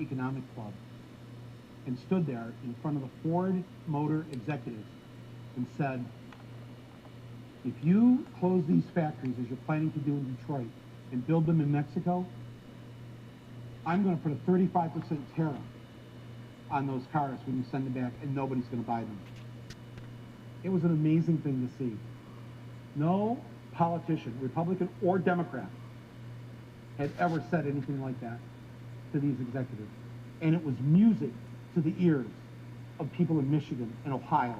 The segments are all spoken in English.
Economic Club and stood there in front of the Ford Motor executives and said, if you close these factories as you're planning to do in Detroit and build them in Mexico, I'm going to put a 35% tariff on those cars when you send them back, and nobody's going to buy them. It was an amazing thing to see. No politician, Republican or Democrat, had ever said anything like that to these executives. And it was music to the ears of people in Michigan and Ohio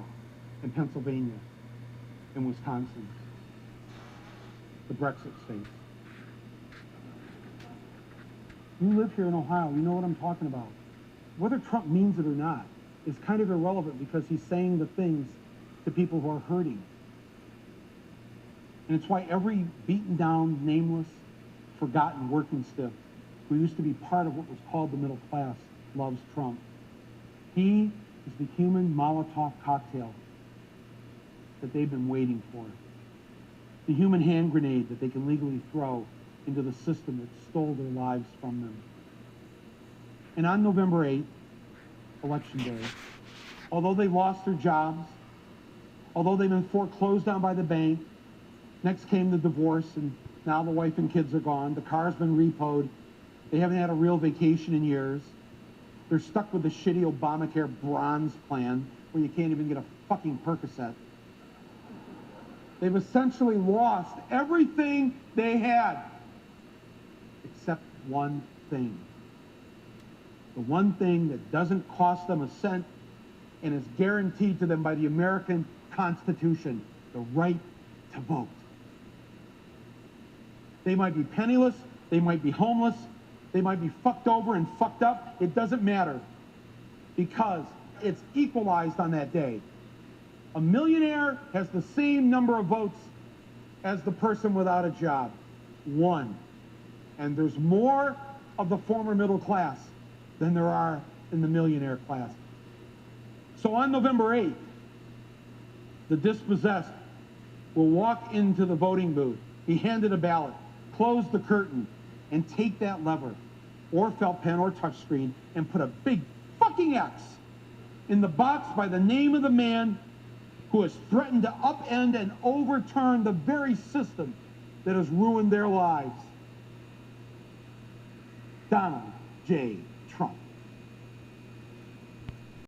and Pennsylvania and Wisconsin, the Brexit states. You live here in Ohio, you know what I'm talking about. Whether Trump means it or not is kind of irrelevant, because he's saying the things to people who are hurting. And it's why every beaten down, nameless, forgotten working stiff who used to be part of what was called the middle class loves Trump. He is the human Molotov cocktail that they've been waiting for. The human hand grenade that they can legally throw into the system that stole their lives from them. And on November 8th, Election Day, although they lost their jobs, although they've been foreclosed on by the bank, next came the divorce, and now the wife and kids are gone, the car's been repoed, they haven't had a real vacation in years, they're stuck with the shitty Obamacare bronze plan where you can't even get a fucking Percocet. They've essentially lost everything they had, except one thing. The one thing that doesn't cost them a cent and is guaranteed to them by the American Constitution: the right to vote. They might be penniless, they might be homeless, they might be fucked over and fucked up. It doesn't matter, because it's equalized on that day. A millionaire has the same number of votes as the person without a job. One. And there's more of the former middle class than there are in the millionaire class. So on November 8th, the dispossessed will walk into the voting booth, be handed a ballot, close the curtain, and take that lever, or felt pen or touchscreen, and put a big fucking X in the box by the name of the man who has threatened to upend and overturn the very system that has ruined their lives. Donald J.